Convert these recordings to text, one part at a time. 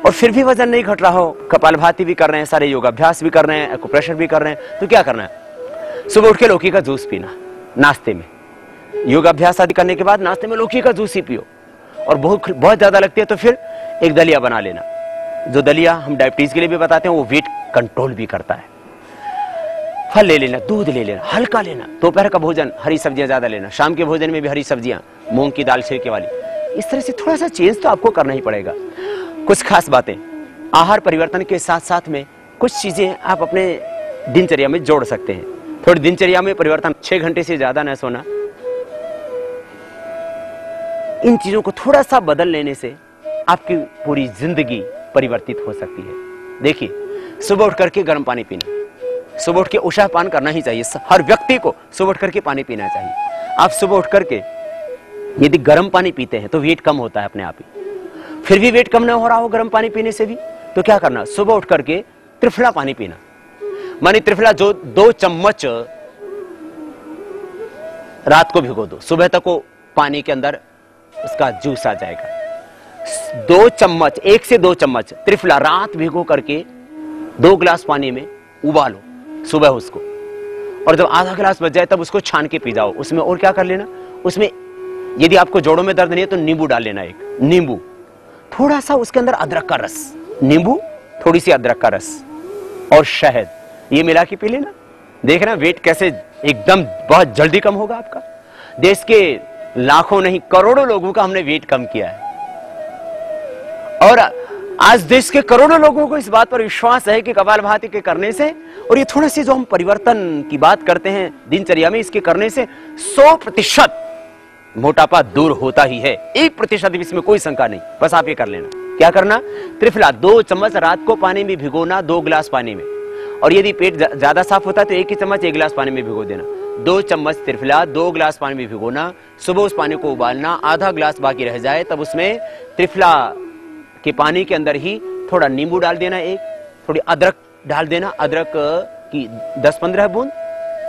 और फिर भी वजन नहीं घट रहा हो, कपालभाति भी कर रहे हैं, सारे योगाभ्यास भी कर रहे हैं, एक्यूप्रेशर भी कर रहे हैं, तो क्या करना है? सुबह उठ के लौकी का जूस पीना नाश्ते में। योगाभ्यास आदि करने के बाद नाश्ते में लौकी का जूस ही पियो। और बहुत ज्यादा लगती है तो फिर एक दलिया बना लेना। जो दलिया हम डायबिटीज के लिए भी बताते हैं, वो वेट कंट्रोल भी करता है। फल ले लेना, दूध ले लेना, हल्का लेना। दोपहर का भोजन हरी सब्जियां ज्यादा लेना, शाम के भोजन में भी हरी सब्जियां, मूंग की दाल छिलके वाली। इस तरह से थोड़ा सा चेंज तो आपको करना ही पड़ेगा। कुछ खास बातें आहार परिवर्तन के साथ साथ में कुछ चीजें आप अपने दिनचर्या में जोड़ सकते हैं। थोड़ी दिनचर्या में परिवर्तन, 6 घंटे से ज्यादा न सोना, इन चीजों को थोड़ा सा बदल लेने से आपकी पूरी जिंदगी परिवर्तित हो सकती है। देखिए, सुबह उठ करके गर्म पानी पीना, सुबह उठ के उषा पान करना ही चाहिए। हर व्यक्ति को सुबह उठ करके पानी पीना चाहिए। आप सुबह उठ करके यदि गर्म पानी पीते हैं तो वेट कम होता है अपने आप ही। फिर भी वेट कम ना हो रहा हो गर्म पानी पीने से भी, तो क्या करना? सुबह उठ करके त्रिफला पानी पीना। मानी त्रिफला जो 2 चम्मच रात को भिगो दो, सुबह तक वो पानी के अंदर उसका जूस आ जाएगा। 2 चम्मच, 1 से 2 चम्मच त्रिफला रात भिगो करके 2 गिलास पानी में उबालो सुबह उसको, और जब आधा गिलास बच जाए तब उसको छान के पी जाओ। उसमें और क्या कर लेना, उसमें यदि आपको जोड़ों में दर्द नहीं है तो नींबू डाल लेना, एक नींबू, थोड़ा सा उसके अंदर अदरक का रस, नींबू, थोड़ी सी अदरक का रस और शहद, ये मिला के पी लेना। देखना वेट कैसे एकदम बहुत जल्दी कम होगा आपका। देश के लाखों नहीं करोड़ों लोगों का हमने वेट कम किया है, और आज देश के करोड़ों लोगों को इस बात पर विश्वास है कि कपालभाति के करने से, और ये थोड़े से जो हम परिवर्तन की बात करते हैं दिनचर्या में, इसके करने से 100% मोटापा दूर होता ही है। 1% भी इसमें कोई शंका नहीं। बस आप ये कर लेना। क्या करना? त्रिफला 2 चम्मच रात को पानी में भिगोना, 2 गिलास पानी में, और यदि पेट ज्यादा साफ होता है तो 1 ही चम्मच 1 गिलास पानी में भिगो देना। 2 चम्मच त्रिफला 2 गिलास पानी में भिगोना, सुबह उस पानी को उबालना, आधा गिलास बाकी रह जाए तब उसमें त्रिफला के पानी के अंदर ही थोड़ा नींबू डाल देना, एक थोड़ी अदरक डाल देना, अदरक की 10-15 बूंद,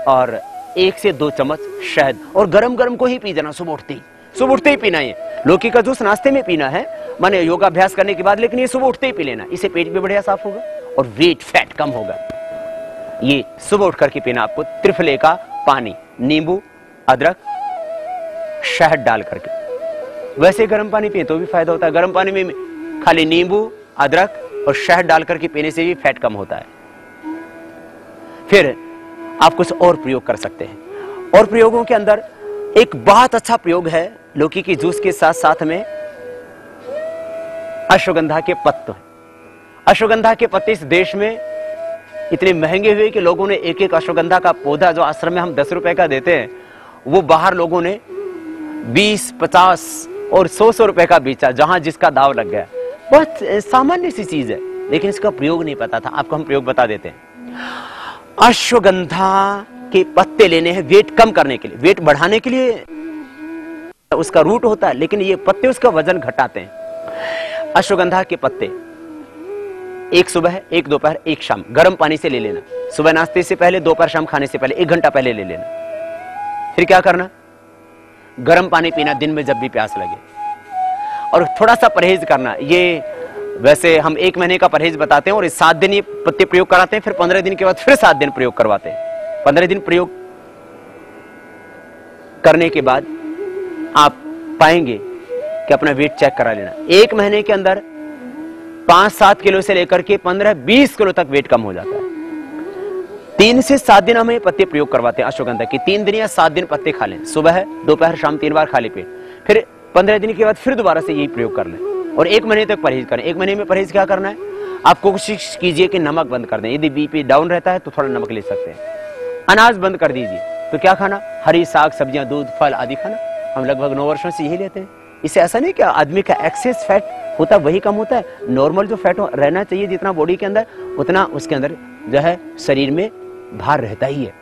और 1 से 2 चम्मच शहद, और गरम गरम को ही पी जाना सुबह उठते ही पीना है। लौकी का जूस नाश्ते में पीना है, माने योगाभ्यास करने के बाद, लेकिन ये सुबह उठते ही पी लेना। इससे पेट भी बढ़िया साफ होगा और वेट फैट कम होगा। ये सुबह उठ करके पीना आपको त्रिफले का पानी, नींबू, अदरक, शहद डाल करके। वैसे गर्म पानी पिए तो भी फायदा होता है। गर्म पानी में खाली नींबू, अदरक और शहद डाल करके पीने से भी फैट कम होता है। फिर आप कुछ और प्रयोग कर सकते हैं, और प्रयोगों के अंदर एक बहुत अच्छा प्रयोग है लौकी की जूस के साथ साथ में अश्वगंधा के पत्ते। अश्वगंधा के पत्ते इस देश में इतने महंगे हुए कि लोगों ने एक एक अश्वगंधा का पौधा, जो आश्रम में हम 10 रुपए का देते हैं, वो बाहर लोगों ने 20, 50 और 100 रुपए का बेचा, जहां जिसका दाव लग गया। बहुत सामान्य सी चीज है, लेकिन इसका प्रयोग नहीं पता था। आपको हम प्रयोग बता देते हैं। अश्वगंधा के पत्ते लेने हैं वेट कम करने के लिए। वेट बढ़ाने के लिए उसका रूट होता है, लेकिन ये पत्ते उसका वजन घटाते हैं। अश्वगंधा के पत्ते एक सुबह, एक दोपहर, एक शाम गर्म पानी से ले लेना। सुबह नाश्ते से पहले, दोपहर शाम खाने से पहले 1 घंटा पहले ले लेना। फिर क्या करना? गर्म पानी पीना दिन में जब भी प्यास लगे, और थोड़ा सा परहेज करना। ये वैसे हम 1 महीने का परहेज बताते हैं, और इस 7 दिन ये पत्ते प्रयोग कराते हैं, फिर 15 दिन के बाद फिर 7 दिन प्रयोग करवाते हैं। 15 दिन प्रयोग करने के बाद आप पाएंगे कि अपना वेट चेक करा लेना। 1 महीने के अंदर 5-7 किलो से लेकर के 15-20 किलो तक वेट कम हो जाता है। 3 से 7 दिन हमें पत्ते प्रयोग करवाते हैं अश्वगंधा के। 3 दिन या 7 दिन पत्ते खा लें, सुबह, दोपहर, शाम 3 बार खाली पेट। फिर 15 दिन के बाद फिर दोबारा से यही प्रयोग कर लें, और 1 महीने तक परहेज करें। 1 महीने में परहेज क्या करना है? आपको कोशिश कीजिए कि नमक बंद कर दें। यदि बीपी डाउन रहता है तो थोड़ा नमक ले सकते हैं। अनाज बंद कर दीजिए। तो क्या खाना? हरी साग सब्जियां, दूध, फल आदि खाना। हम लगभग 9 वर्षों से यही लेते हैं। इससे ऐसा नहीं कि आदमी का एक्सेस फैट होता है वही कम होता है। नॉर्मल जो फैट रहना चाहिए जितना बॉडी के अंदर, उतना उसके अंदर जो है शरीर में भार रहता ही है,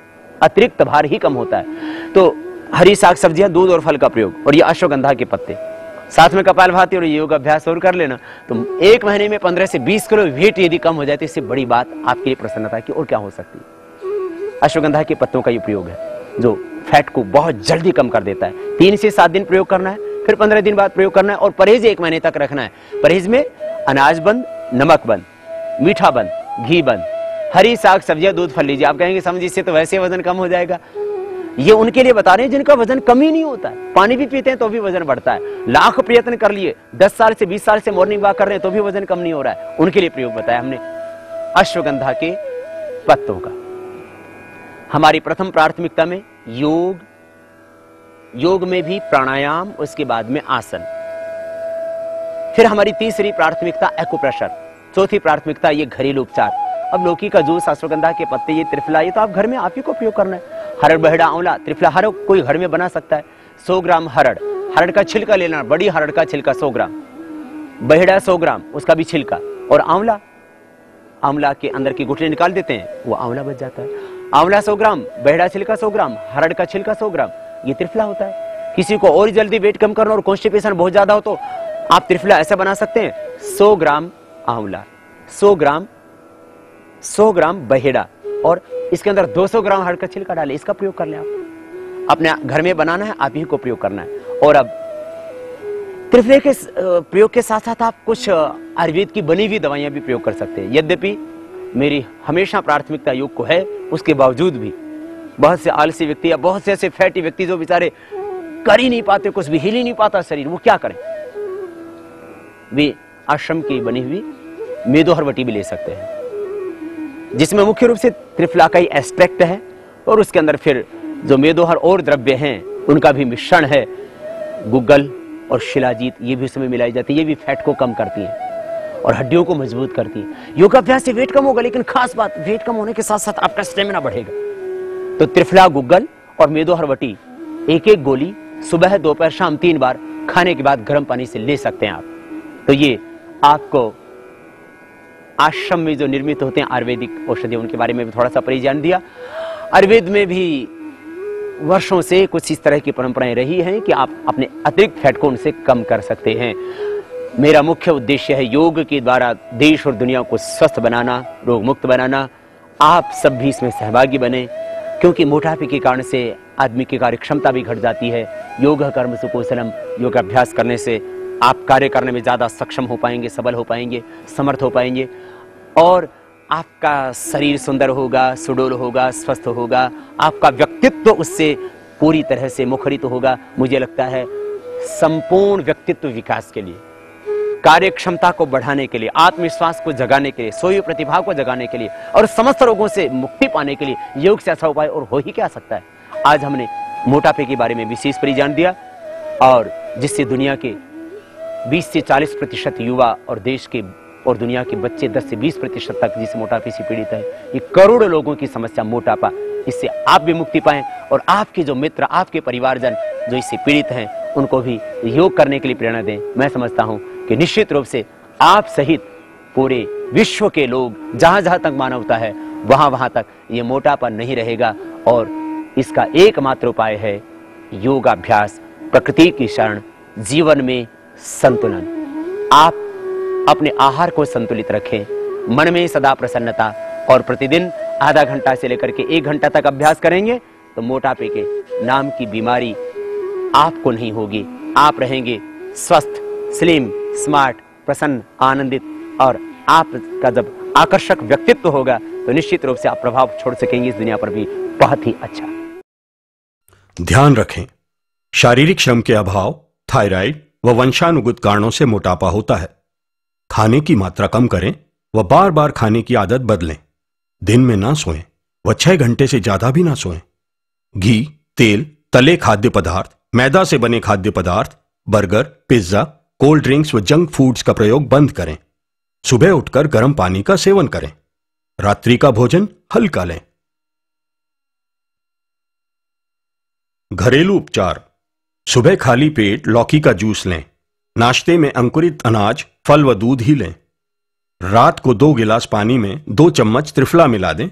अतिरिक्त भार ही कम होता है। तो हरी साग सब्जियां, दूध और फल का प्रयोग, और ये अश्वगंधा के पत्ते, साथ में कपालभाति और योग अभ्यास और कर लेना। तो 1 महीने में 15 से 20 किलो वेट यदि कम हो जाए तो इससे बड़ी बात आपके लिए प्रसन्नता की और क्या हो सकती है। अश्वगंधा के पत्तों का ये प्रयोग है जो फैट को बहुत जल्दी कम कर देता है। 3 से 7 दिन प्रयोग करना है, फिर 15 दिन बाद प्रयोग करना है, और परहेज 1 महीने तक रखना है। परहेज में अनाज बंद, नमक बंद, मीठा बंद, घी बंद, हरी साग सब्जियां, दूध, फल लीजिए। आप कहेंगे समझ इससे तो वैसे वजन कम हो जाएगा। ये उनके लिए बता रहे हैं जिनका वजन कम ही नहीं होता है। पानी भी पीते हैं तो भी वजन बढ़ता है। लाख प्रयत्न कर लिए, 10 साल से 20 साल से मॉर्निंग वॉक कर रहे हैं तो भी वजन कम नहीं हो रहा है। उनके लिए प्रयोग बताया हमने अश्वगंधा के पत्तों का। हमारी प्रथम प्राथमिकता में योग, योग में भी प्राणायाम, उसके बाद में आसन। फिर हमारी तीसरी प्राथमिकता एक्यूप्रेशर, चौथी प्राथमिकता ये घरेलू उपचार। अब लौकी का जूस, अश्वगंधा के पत्ते, ये त्रिफला, ये तो आप घर में आप ही को प्रयोग करना है। हरड़, बहेड़ा, आंवला, त्रिफला हर कोई घर में बना सकता है। 100 ग्राम हरड़, हरड़ का छिलका लेना, बड़ी हरड़ का छिलका 100 ग्राम, बहेड़ा 100 ग्राम, उसका भी छिलका, और आंवला, आंवला के अंदर की गुठली निकाल देते हैं, वो आंवला बच जाता है। आंवला 100 ग्राम, बहेड़ा छिलका 100 ग्राम, हरड़ का छिलका 100 ग्राम, ये त्रिफला होता है। किसी को और जल्दी वेट कम करना और कॉन्स्टिपेशन बहुत ज्यादा हो तो आप त्रिफला ऐसा बना सकते हैं, 100 ग्राम आंवला, 100 ग्राम बहेड़ा, और इसके अंदर 200 ग्राम हरड़ का छिलका डालें। इसका प्रयोग कर लें। आप अपने घर में बनाना है, आप ही को प्रयोग करना है। और अब त्रिफले के प्रयोग के साथ साथ आप कुछ आयुर्वेद की बनी हुई दवाइयां भी प्रयोग कर सकते हैं। यद्यपि मेरी हमेशा प्राथमिकता योग को है, उसके बावजूद भी बहुत से आलसी व्यक्ति या बहुत से ऐसे फैटी व्यक्ति जो बेचारे कर ही नहीं पाते, कुछ भी हिल ही नहीं पाता शरीर, वो क्या करें? वे आश्रम की बनी हुई मेदो हरवटी भी ले सकते हैं, जिसमें मुख्य रूप से त्रिफला का ही एस्ट्रैक्ट है, और उसके अंदर फिर जो मेदोहर और द्रव्य हैं उनका भी मिश्रण है। गुग्गल और शिलाजीत ये भी उसमें मिलाई जाती है। ये भी फैट को कम करती है और हड्डियों को मजबूत करती है। योगाभ्यास से वेट कम होगा, लेकिन खास बात, वेट कम होने के साथ साथ आपका स्टेमिना बढ़ेगा। तो त्रिफला, गुग्गल और मेदो हरवटी एक एक गोली सुबह, दोपहर, शाम 3 बार खाने के बाद गर्म पानी से ले सकते हैं आप। तो ये आपको आश्रम में जो निर्मित होते हैं आयुर्वेदिक औषधि, उनके बारे में भी थोड़ा सा परिज्ञान दिया। आयुर्वेद में भी वर्षों से कुछ इस तरह की परंपराएं रही हैं कि आप अपने अतिरिक्त फैट को उनसे कम कर सकते हैं। मेरा मुख्य उद्देश्य है योग के द्वारा देश और दुनिया को स्वस्थ बनाना, रोग मुक्त बनाना। आप सब भी इसमें सहभागी बने, क्योंकि मोटापे के कारण से आदमी की कार्य क्षमता भी घट जाती है। योग कर्म सुकौशलम, योगाभ्यास करने से आप कार्य करने में ज्यादा सक्षम हो पाएंगे, सबल हो पाएंगे, समर्थ हो पाएंगे, और आपका शरीर सुंदर होगा, सुडौल होगा, स्वस्थ होगा। आपका व्यक्तित्व उससे पूरी तरह से मुखरित होगा। मुझे लगता है संपूर्ण व्यक्तित्व विकास के लिए, कार्य क्षमता को बढ़ाने के लिए, आत्मविश्वास को जगाने के लिए, सोई प्रतिभा को जगाने के लिए और समस्त रोगों से मुक्ति पाने के लिए योग से अच्छा उपाय और हो ही क्या सकता है। आज हमने मोटापे के बारे में विशेष परिज्ञान दिया, और जिससे दुनिया के 20 से 40% युवा और देश के और दुनिया के बच्चे 10 से 20% तक जिस मोटापे से पीड़ित है, ये करोड़ों लोगों की समस्या मोटापा, इससे आप भी मुक्ति पाएं और आपके जो मित्र, आपके परिवारजन जो इससे पीड़ित हैं, उनको भी योग करने के लिए प्रेरणा दें। मैं समझता हूं कि निश्चित रूप से आप सहित पूरे विश्व के लोग, जहां जहां तक मानवता है, वहां वहां तक ये मोटापा नहीं रहेगा। और इसका एकमात्र उपाय है योगाभ्यास, प्रकृति की शरण, जीवन में संतुलन। आप अपने आहार को संतुलित रखें, मन में सदा प्रसन्नता, और प्रतिदिन आधा घंटा से लेकर के 1 घंटा तक अभ्यास करेंगे तो मोटापे के नाम की बीमारी आपको नहीं होगी। आप रहेंगे स्वस्थ, स्लिम, स्मार्ट, प्रसन्न, आनंदित, और आपका जब आकर्षक व्यक्तित्व होगा तो निश्चित रूप से आप प्रभाव छोड़ सकेंगे इस दुनिया पर भी बहुत ही अच्छा। ध्यान रखें, शारीरिक श्रम के अभाव, थायराइड व वंशानुगत कारणों से मोटापा होता है। खाने की मात्रा कम करें व बार बार खाने की आदत बदलें। दिन में ना सोएं व 6 घंटे से ज्यादा भी ना सोएं। घी, तेल, तले खाद्य पदार्थ, मैदा से बने खाद्य पदार्थ, बर्गर, पिज्जा, कोल्ड ड्रिंक्स व जंक फूड्स का प्रयोग बंद करें। सुबह उठकर गर्म पानी का सेवन करें। रात्रि का भोजन हल्का लें। घरेलू उपचार: सुबह खाली पेट लौकी का जूस लें। नाश्ते में अंकुरित अनाज, फल व दूध ही लें। रात को 2 गिलास पानी में 2 चम्मच त्रिफला मिला दें।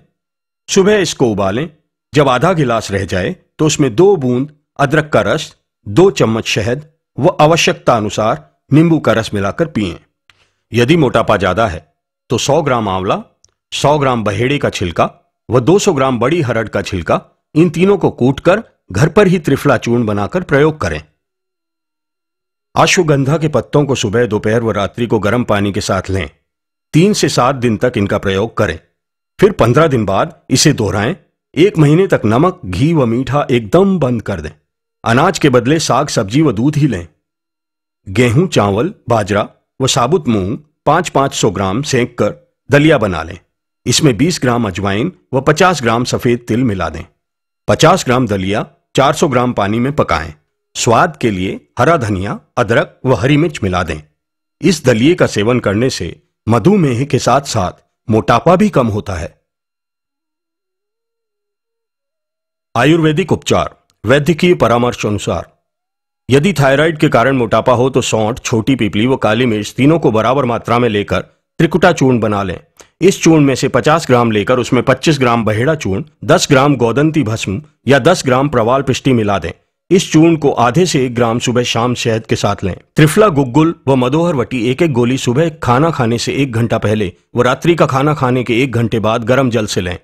सुबह इसको उबालें। जब आधा गिलास रह जाए तो उसमें 2 बूंद अदरक का रस, 2 चम्मच शहद व आवश्यकता अनुसार नींबू का रस मिलाकर पिएं। यदि मोटापा ज्यादा है तो 100 ग्राम आंवला, 100 ग्राम बहेड़े का छिलका व 200 ग्राम बड़ी हरड़ का छिलका, इन तीनों को कूटकर घर पर ही त्रिफला चूर्ण बनाकर प्रयोग करें। अश्वगंधा के पत्तों को सुबह, दोपहर व रात्रि को गर्म पानी के साथ लें। 3 से 7 दिन तक इनका प्रयोग करें। फिर 15 दिन बाद इसे दोहराएं। 1 महीने तक नमक, घी व मीठा एकदम बंद कर दें। अनाज के बदले साग, सब्जी व दूध ही लें। गेहूं, चावल, बाजरा व साबुत मूंग 500-500 ग्राम सेंक कर दलिया बना लें। इसमें 20 ग्राम अजवाइन व 50 ग्राम सफेद तिल मिला दें। 50 ग्राम दलिया 400 ग्राम पानी में पकाएं। स्वाद के लिए हरा धनिया, अदरक व हरी मिर्च मिला दें। इस दलिये का सेवन करने से मधुमेह के साथ साथ मोटापा भी कम होता है। आयुर्वेदिक उपचार। वैद्यकीय परामर्श अनुसार यदि थायराइड के कारण मोटापा हो तो सौंठ, छोटी पीपली व काली मिर्च तीनों को बराबर मात्रा में लेकर त्रिकुटा चूर्ण बना लें। इस चूर्ण में से 50 ग्राम लेकर उसमें 25 ग्राम बहेड़ा चूर्ण, 10 ग्राम गोदंती भस्म या 10 ग्राम प्रवाल पिष्टी मिला दें। इस चूर्ण को आधे से 1 ग्राम सुबह शाम शहद के साथ लें। त्रिफला, गुग्गुल व मदोहर वटी 1-1 गोली सुबह खाना खाने से 1 घंटा पहले व रात्रि का खाना खाने के 1 घंटे बाद गर्म जल से लें।